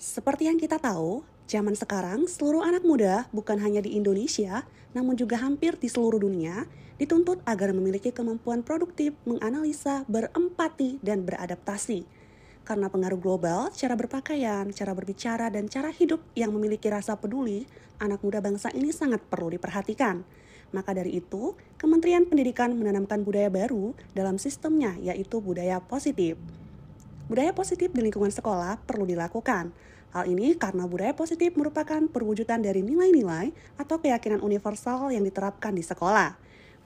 Seperti yang kita tahu, zaman sekarang seluruh anak muda bukan hanya di Indonesia, namun juga hampir di seluruh dunia, dituntut agar memiliki kemampuan produktif, menganalisa, berempati, dan beradaptasi. Karena pengaruh global, cara berpakaian, cara berbicara, dan cara hidup yang memiliki rasa peduli, anak muda bangsa ini sangat perlu diperhatikan. Maka dari itu, Kementerian Pendidikan menanamkan budaya baru dalam sistemnya, yaitu budaya positif. Budaya positif di lingkungan sekolah perlu dilakukan. Hal ini karena budaya positif merupakan perwujudan dari nilai-nilai atau keyakinan universal yang diterapkan di sekolah.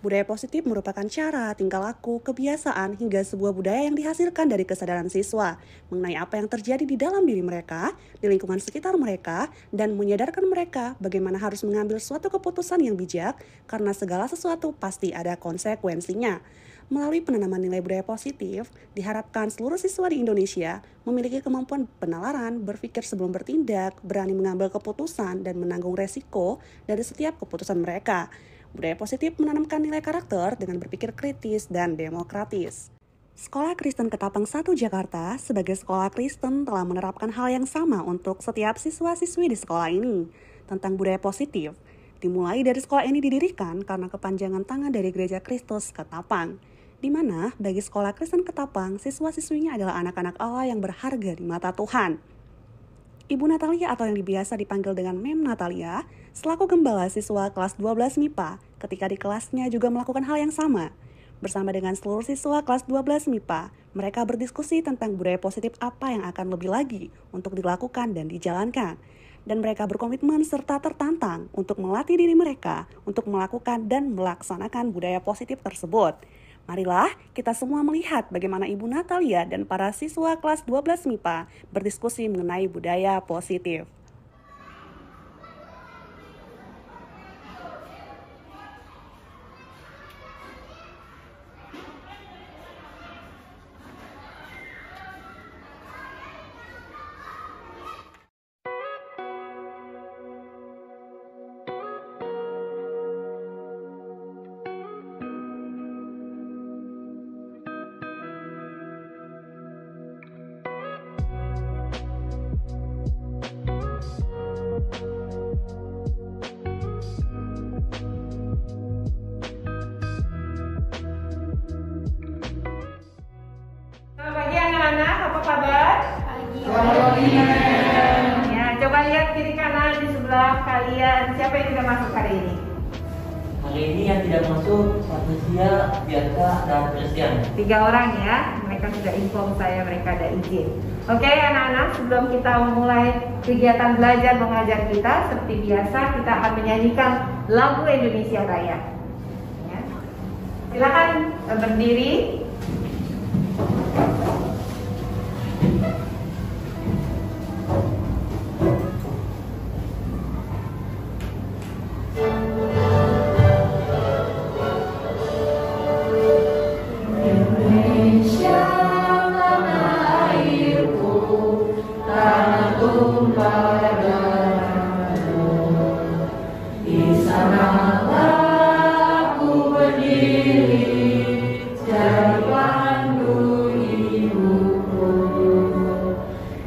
Budaya positif merupakan cara, tingkah laku, kebiasaan, hingga sebuah budaya yang dihasilkan dari kesadaran siswa mengenai apa yang terjadi di dalam diri mereka, di lingkungan sekitar mereka, dan menyadarkan mereka bagaimana harus mengambil suatu keputusan yang bijak karena segala sesuatu pasti ada konsekuensinya. Melalui penanaman nilai budaya positif, diharapkan seluruh siswa di Indonesia memiliki kemampuan penalaran, berpikir sebelum bertindak, berani mengambil keputusan, dan menanggung resiko dari setiap keputusan mereka. Budaya positif menanamkan nilai karakter dengan berpikir kritis dan demokratis. Sekolah Kristen Ketapang 1 Jakarta sebagai sekolah Kristen telah menerapkan hal yang sama untuk setiap siswa-siswi di sekolah ini tentang budaya positif. Dimulai dari sekolah ini didirikan karena kepanjangan tangan dari Gereja Kristus Ketapang, di mana bagi sekolah Kristen Ketapang, siswa-siswinya adalah anak-anak Allah yang berharga di mata Tuhan. Ibu Natalia atau yang biasa dipanggil dengan Mem Natalia, selaku gembala siswa kelas 12 MIPA, ketika di kelasnya juga melakukan hal yang sama. Bersama dengan seluruh siswa kelas 12 MIPA, mereka berdiskusi tentang budaya positif apa yang akan lebih lagi untuk dilakukan dan dijalankan. Dan mereka berkomitmen serta tertantang untuk melatih diri mereka untuk melakukan dan melaksanakan budaya positif tersebut. Marilah kita semua melihat bagaimana Ibu Natalia dan para siswa kelas 12 MIPA berdiskusi mengenai budaya positif. Selamat pagi anak-anak, apa kabar? Pagi. Ya, coba lihat kiri kanan di sebelah kalian. Siapa yang tidak masuk hari ini? Hari ini yang tidak masuk Patricia, Bianca, dan Christian. 3 orang ya, mereka sudah inform saya mereka ada izin. Oke anak-anak, sebelum kita memulai kegiatan belajar mengajar kita, seperti biasa kita akan menyanyikan lagu Indonesia Raya. Ya. Silakan berdiri.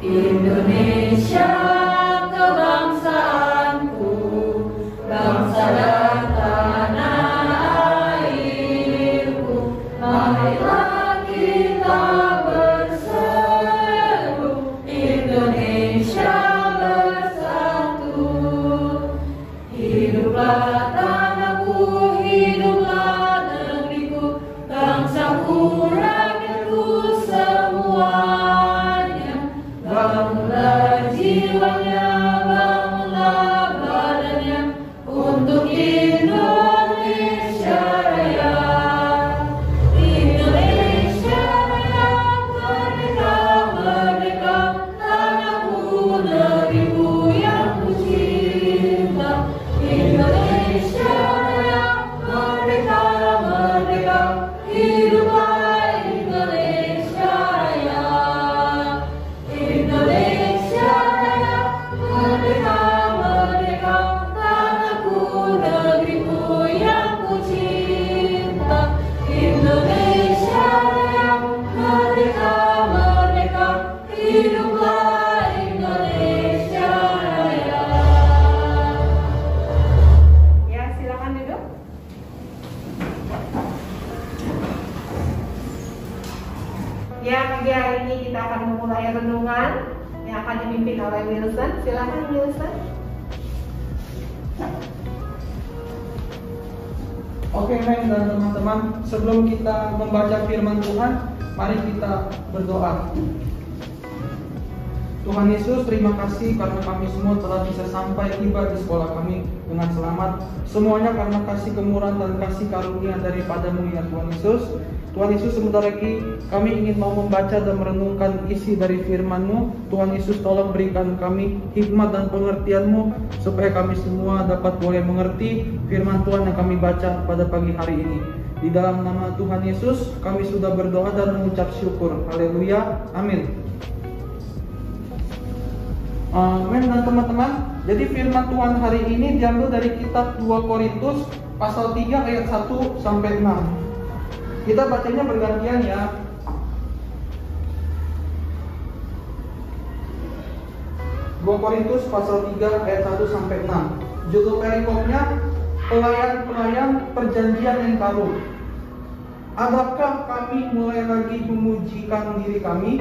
Indonesia kebangsaanku, bangsa dan tanah airku. Marilah kita berseru, Indonesia bersatu. Hiduplah tanahku, hiduplah negeriku, bangsaku, rakyatku semuanya. Bangunlah jiwanya, bangunlah badannya untuk Indonesia Raya. Indonesia Raya, merdeka, merdeka, tanahku, negeriku yang ku cinta. Indonesia Raya, merdeka, merdeka, hiduplah Indonesia Raya. Indonesia Raya, akan dipimpin oleh Wilson. Silakan Wilson. Oke, Neng dan teman-teman, sebelum kita membaca firman Tuhan, mari kita berdoa. Tuhan Yesus, terima kasih karena kami semua telah bisa sampai tiba di sekolah kami dengan selamat. Semuanya karena kasih kemurahan dan kasih karunia daripada-Mu ya Tuhan Yesus. Tuhan Yesus, sebentar lagi kami ingin mau membaca dan merenungkan isi dari firman-Mu. Tuhan Yesus, tolong berikan kami hikmat dan pengertian-Mu supaya kami semua dapat boleh mengerti firman Tuhan yang kami baca pada pagi hari ini. Di dalam nama Tuhan Yesus kami sudah berdoa dan mengucap syukur. Haleluya, amin. Amin. Dan teman-teman, jadi firman Tuhan hari ini diambil dari kitab 2 Korintus pasal 3 ayat 1 sampai 6. Kita bacanya bergantian ya. 2 Korintus pasal 3 ayat 1 sampai 6. Judul perikopnya pelayan-pelayan perjanjian yang baru. Adakah kami mulai lagi memujikan diri kami?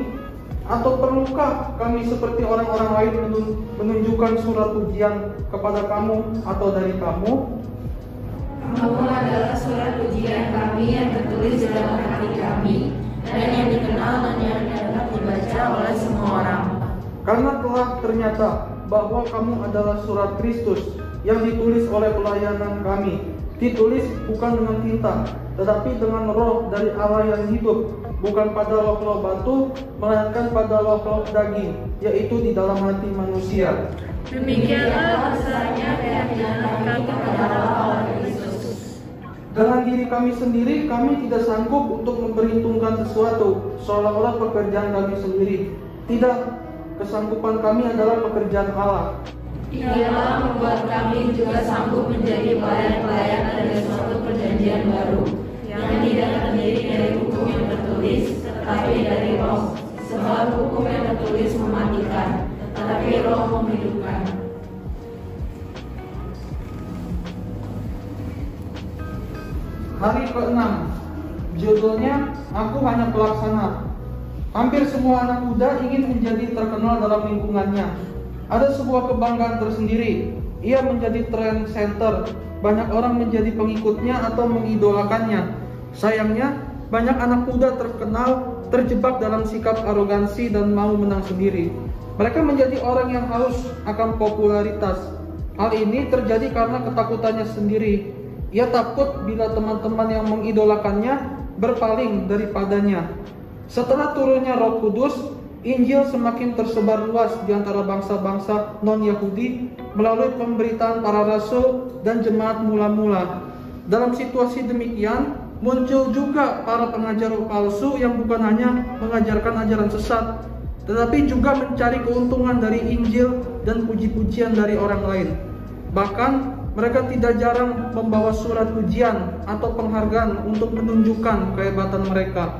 Atau perlukah kami seperti orang-orang lain menunjukkan surat pujian kepada kamu atau dari kamu? Kamu adalah surat pujian kami yang tertulis dalam hati kami dan yang dikenal dan yang dapat dibaca oleh semua orang. Karena telah ternyata bahwa kamu adalah surat Kristus yang ditulis oleh pelayanan kami, ditulis bukan dengan tinta, tetapi dengan roh dari Allah yang hidup, bukan pada loh-loh batu, melainkan pada loh-loh daging, yaitu di dalam hati manusia. Demikianlah besarnya keyakinan kami kepada Allah Kristus. Dengan diri kami sendiri, kami tidak sanggup untuk memperhitungkan sesuatu seolah-olah pekerjaan kami sendiri. Tidak, kesanggupan kami adalah pekerjaan Allah. Ialah membuat kami juga sanggup menjadi pelayan-pelayan dari suatu perjanjian baru yang tidak terdiri dari hukum yang tertulis, tetapi dari roh. Sebab hukum yang tertulis mematikan, tetapi roh menghidupkan. Hari ke-6, judulnya Aku Hanya Pelaksana. Hampir semua anak muda ingin menjadi terkenal dalam lingkungannya. Ada sebuah kebanggaan tersendiri. Ia menjadi trend center. Banyak orang menjadi pengikutnya atau mengidolakannya. Sayangnya, banyak anak muda terkenal terjebak dalam sikap arogansi dan mau menang sendiri. Mereka menjadi orang yang haus akan popularitas. Hal ini terjadi karena ketakutannya sendiri. Ia takut bila teman-teman yang mengidolakannya berpaling daripadanya. Setelah turunnya Roh Kudus, Injil semakin tersebar luas di antara bangsa-bangsa non-Yahudi melalui pemberitaan para rasul dan jemaat mula-mula. Dalam situasi demikian, muncul juga para pengajar palsu yang bukan hanya mengajarkan ajaran sesat, tetapi juga mencari keuntungan dari Injil dan puji-pujian dari orang lain. Bahkan, mereka tidak jarang membawa surat pujian atau penghargaan untuk menunjukkan kehebatan mereka.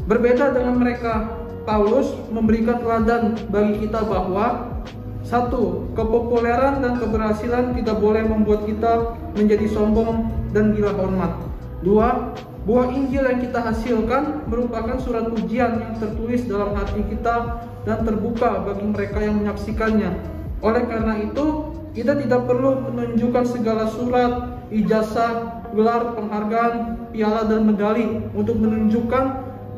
Berbeda dengan mereka, Paulus memberikan teladan bagi kita bahwa 1. Kepopuleran dan keberhasilan tidak boleh membuat kita menjadi sombong dan gila hormat. 2. Buah Injil yang kita hasilkan merupakan surat pujian yang tertulis dalam hati kita dan terbuka bagi mereka yang menyaksikannya. Oleh karena itu, kita tidak perlu menunjukkan segala surat, ijazah, gelar, penghargaan, piala, dan medali untuk menunjukkan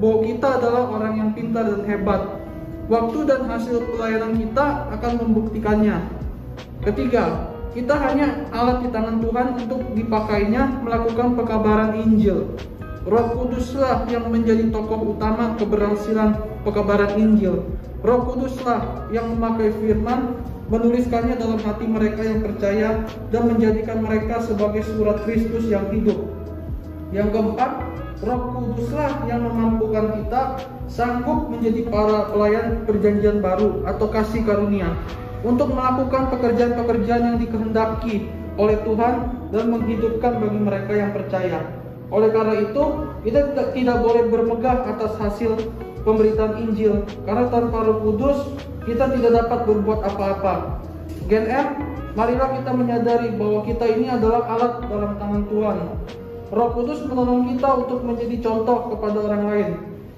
bahwa kita adalah orang yang pintar dan hebat. Waktu dan hasil pelayanan kita akan membuktikannya. Ketiga, kita hanya alat di tangan Tuhan untuk dipakainya melakukan pekabaran Injil. Roh Kuduslah yang menjadi tokoh utama keberhasilan pekabaran Injil. Roh Kuduslah yang memakai firman, menuliskannya dalam hati mereka yang percaya dan menjadikan mereka sebagai surat Kristus yang hidup. Yang keempat, Roh Kuduslah yang memampukan kita sanggup menjadi para pelayan perjanjian baru atau kasih karunia untuk melakukan pekerjaan-pekerjaan yang dikehendaki oleh Tuhan dan menghidupkan bagi mereka yang percaya. Oleh karena itu, kita tidak boleh bermegah atas hasil pemberitaan Injil, karena tanpa Roh Kudus kita tidak dapat berbuat apa-apa. Gen M, marilah kita menyadari bahwa kita ini adalah alat dalam tangan Tuhan. Roh Kudus menolong kita untuk menjadi contoh kepada orang lain.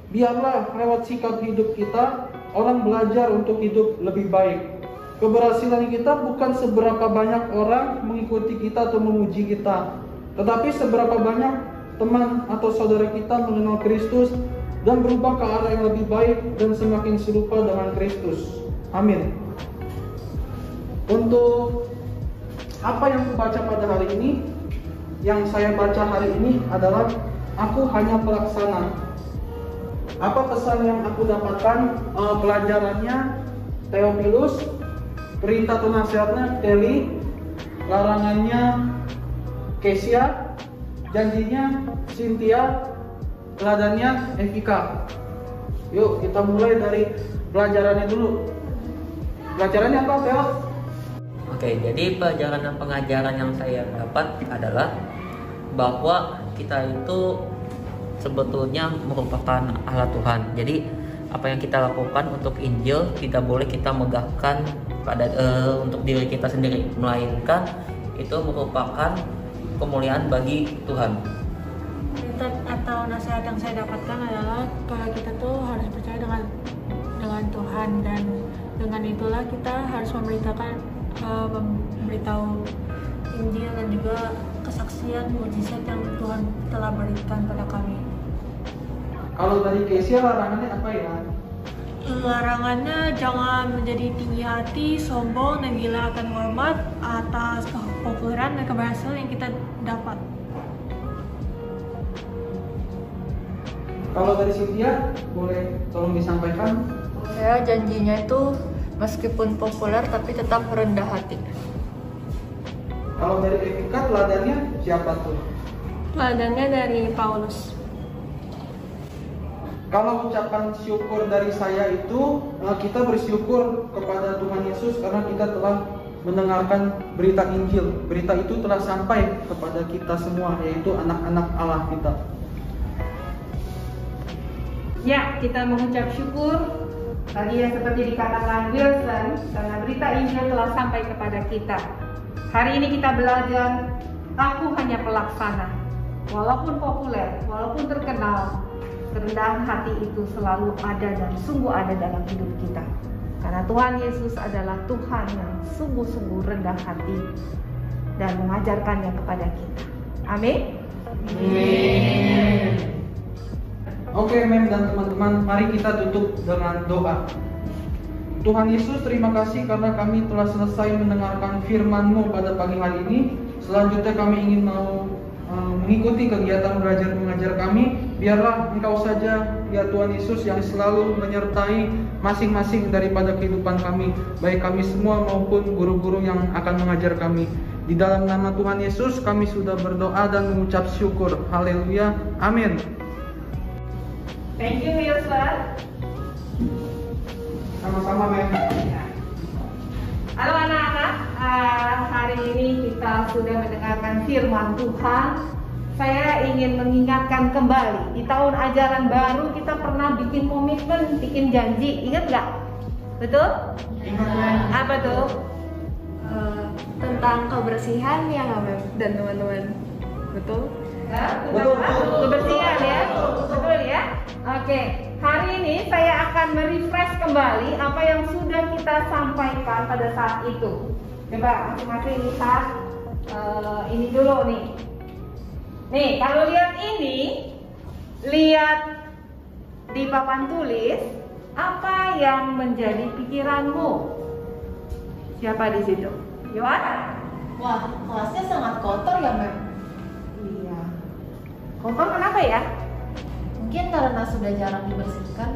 Biarlah lewat sikap hidup kita orang belajar untuk hidup lebih baik. Keberhasilan kita bukan seberapa banyak orang mengikuti kita atau memuji kita, tetapi seberapa banyak teman atau saudara kita mengenal Kristus dan berubah ke arah yang lebih baik dan semakin serupa dengan Kristus. Amin. Untuk apa yang aku baca pada hari ini, yang saya baca hari ini adalah aku hanya pelaksana. Apa pesan yang aku dapatkan? Pelajarannya Theophilus, perintah atau nasihatnya Kelly, larangannya Kesia, janjinya Cynthia, teladannya Evika. Yuk kita mulai dari pelajarannya dulu. Pelajarannya apa, Theo? Oke, jadi pelajaran dan pengajaran yang saya dapat adalah bahwa kita itu sebetulnya merupakan alat Tuhan. Jadi apa yang kita lakukan untuk Injil tidak boleh kita megahkan pada untuk diri kita sendiri, melainkan itu merupakan kemuliaan bagi Tuhan. Atau nasihat yang saya dapatkan adalah kalau kita tuh harus percaya dengan Tuhan, dan dengan itulah kita harus memberitahu Injil dan juga kesaksian mukjizat yang Tuhan telah berikan pada kami. Kalau dari Kesia larangannya apa ya? Larangannya jangan menjadi tinggi hati, sombong, dan gila akan hormat atas kepopuleran dan keberhasilan yang kita dapat. Kalau dari Cynthia, boleh tolong disampaikan? Saya janjinya itu meskipun populer tapi tetap rendah hati. Kalau dari Evika, teladannya siapa tuh? Teladannya dari Paulus. Kalau ucapan syukur dari saya itu, kita bersyukur kepada Tuhan Yesus karena kita telah mendengarkan berita Injil. Berita itu telah sampai kepada kita semua, yaitu anak-anak Allah kita. Ya, kita mengucap syukur tadi yang seperti dikatakan Wilson, karena berita Injil telah sampai kepada kita. Hari ini kita belajar, aku hanya pelaksana. Walaupun populer, walaupun terkenal, kerendahan hati itu selalu ada dan sungguh ada dalam hidup kita. Karena Tuhan Yesus adalah Tuhan yang sungguh-sungguh rendah hati dan mengajarkannya kepada kita. Amin. Amin. Oke, Mem dan teman-teman, mari kita tutup dengan doa. Tuhan Yesus, terima kasih karena kami telah selesai mendengarkan firman-Mu pada pagi hari ini. Selanjutnya kami ingin mau mengikuti kegiatan belajar mengajar kami. Biarlah Engkau saja, ya Tuhan Yesus, yang selalu menyertai masing-masing daripada kehidupan kami, baik kami semua maupun guru-guru yang akan mengajar kami. Di dalam nama Tuhan Yesus kami sudah berdoa dan mengucap syukur. Haleluya. Amin. Thank you, Wilson. Sama-sama, Mem. Halo anak-anak, hari ini kita sudah mendengarkan firman Tuhan. Saya ingin mengingatkan kembali, di tahun ajaran baru kita pernah bikin komitmen, bikin janji, ingat nggak? Betul? Ingat. Apa tuh? Tentang kebersihan ya nggak, Mem dan teman-teman? Betul? Betul. Kebersihan ya, betul ya. Oke, hari ini saya akan merefresh kembali apa yang sudah kita sampaikan pada saat itu. Coba masing-masing lihat ini dulu nih. Nih, kalau lihat ini, lihat di papan tulis apa yang menjadi pikiranmu. Siapa di situ? Yohan? Wah, kelasnya sangat kotor ya, Mem. Iya. Kotor kenapa ya? Mungkin karena sudah jarang dibersihkan.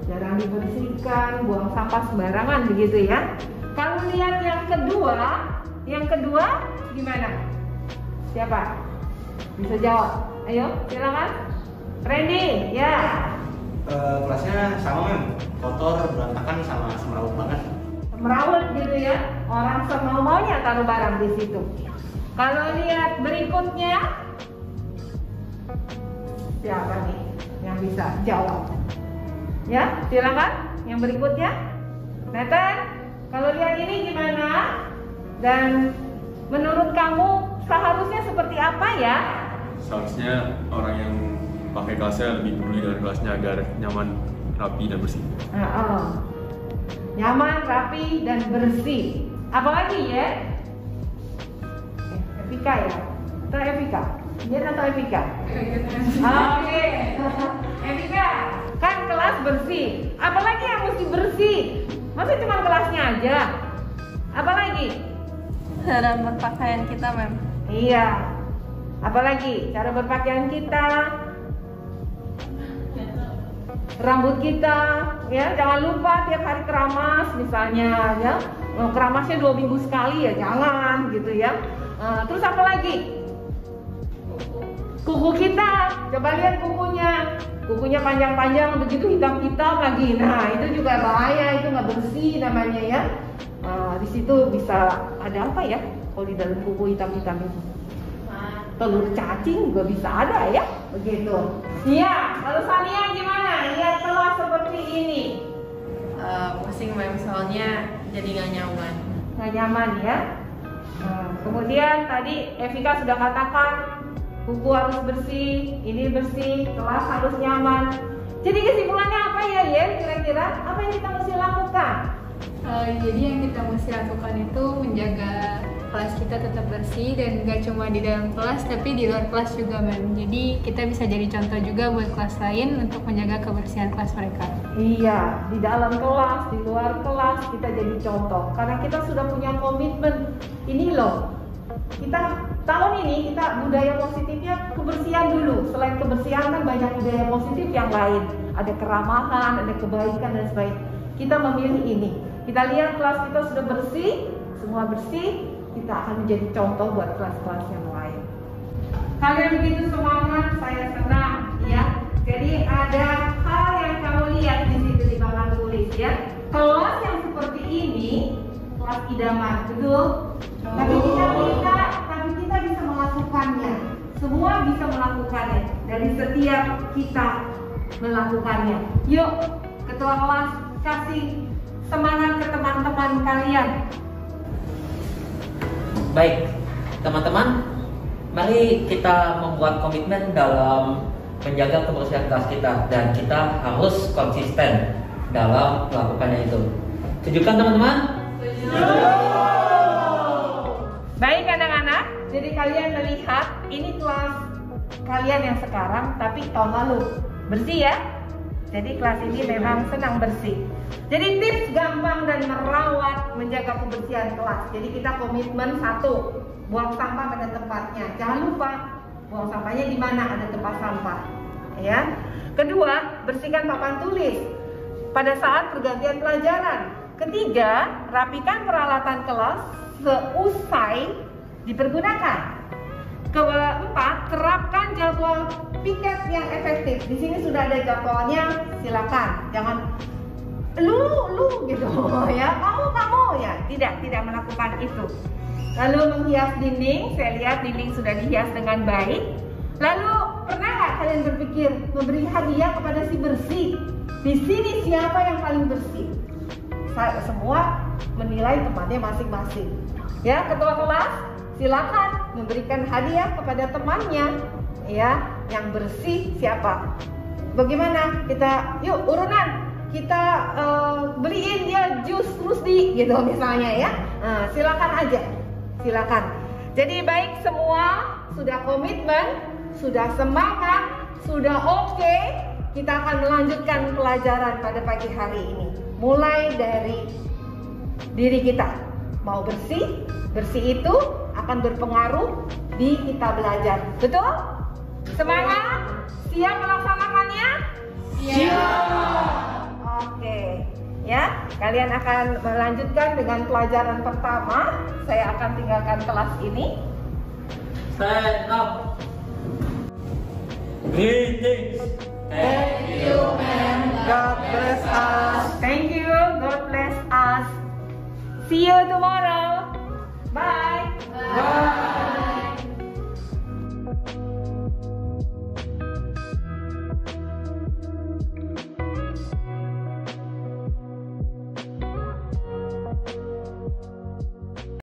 Jarang dibersihkan, buang sampah sembarangan begitu ya. Kalau lihat yang kedua gimana? Siapa? Bisa jawab? Ayo, silakan. Randy, ya. Kelasnya sama, Mem, kotor, berantakan, sama semrawut banget. Merawat gitu ya. Orang semau-maunya taruh barang di situ. Kalau lihat berikutnya, siapa nih yang bisa jawab? Ya, silakan. Yang berikutnya, Nathan. Kalau lihat ini gimana? Dan menurut kamu seharusnya seperti apa ya? Seharusnya orang yang pakai kelasnya lebih peduli dengan kelasnya agar nyaman rapi dan bersih. Nyaman, rapi, dan bersih. Apalagi ya? Evika ya? Atau Evika? Jen atau Evika? Oke. Evika, kan kelas bersih. Apalagi yang mesti bersih? Masa cuma kelasnya aja? Apalagi? Cara berpakaian kita, Mem. Iya. Apalagi? Cara berpakaian kita, rambut kita, ya jangan lupa tiap hari keramas misalnya, ya keramasnya 2 minggu sekali ya jangan gitu ya. Terus apa lagi? Kuku kita, coba lihat kukunya panjang-panjang begitu hitam-hitam lagi. Nah itu juga bahaya, itu nggak bersih namanya ya. Di situ bisa ada apa ya? Kalau di dalam kuku hitam-hitam itu, telur cacing juga bisa ada ya, begitu. Iya, lalu Sania gimana? Lihat kelas seperti ini. Pusing, Mem, soalnya jadi nggak nyaman. Nggak nyaman ya. Kemudian tadi Evika sudah katakan buku harus bersih, ini bersih, kelas harus nyaman. Jadi kesimpulannya apa ya, Yen? Kira-kira apa yang kita mesti lakukan? Jadi yang kita mesti lakukan itu menjaga kelas kita tetap bersih, dan gak cuma di dalam kelas tapi di luar kelas juga, Mem. Jadi kita bisa jadi contoh juga buat kelas lain untuk menjaga kebersihan kelas mereka. Iya, di dalam kelas, di luar kelas kita jadi contoh. Karena kita sudah punya komitmen. Ini loh, kita tahun ini kita budaya positifnya kebersihan dulu. Selain kebersihan kan banyak budaya positif yang lain. Ada keramahan, ada kebaikan dan sebagainya. Kita memilih ini. Kita lihat kelas kita sudah bersih, semua bersih, kita akan menjadi contoh buat kelas-kelas yang lain. Kalian begitu semangat, saya senang ya. Jadi ada hal yang kamu lihat di situ di papan tulis ya. Kelas yang seperti ini, kelas idaman, betul? Tapi kita bisa melakukannya. Semua bisa melakukannya dari setiap kita melakukannya. Yuk, ketua kelas kasih semangat ke teman-teman kalian. Baik, teman-teman, mari kita membuat komitmen dalam menjaga kebersihan kelas kita, dan kita harus konsisten dalam melakukannya itu. Setuju kan teman-teman? Baik anak-anak, jadi kalian melihat ini kelas kalian yang sekarang, tapi tahun lalu bersih ya. Jadi kelas ini memang senang bersih. Jadi tips gampang dan merawat menjaga kebersihan kelas. Jadi kita komitmen 1, buang sampah pada tempatnya. Jangan lupa buang sampahnya di mana ada tempat sampah. Ya. Kedua, bersihkan papan tulis pada saat pergantian pelajaran. Ketiga, rapikan peralatan kelas seusai dipergunakan. Keempat, terapkan jadwal piket yang efektif. Di sini sudah ada jadwalnya, silakan. Jangan lu gitu ya. Kamu ya. Tidak melakukan itu. Lalu menghias dinding, saya lihat dinding sudah dihias dengan baik. Lalu pernah nggak kalian berpikir memberi hadiah kepada si bersih? Di sini siapa yang paling bersih? Semua menilai temannya masing-masing. Ya, ketua kelas silakan memberikan hadiah kepada temannya, ya, yang bersih siapa? Bagaimana? Kita yuk urunan, kita beliin dia jus Rusdi gitu misalnya ya. Silakan aja, silakan. Jadi baik, semua sudah komitmen, sudah semangat, sudah oke. Kita akan melanjutkan pelajaran pada pagi hari ini. Mulai dari diri kita, mau bersih, bersih itu akan berpengaruh di kita belajar. Betul? Semangat? Siap melaksanakannya? Siap. Oke. Ya, kalian akan melanjutkan dengan pelajaran pertama. Saya akan tinggalkan kelas ini. Stand up. Greetings. Thank you, ma'am. God bless us. Thank you. God bless us. See you tomorrow. Bye.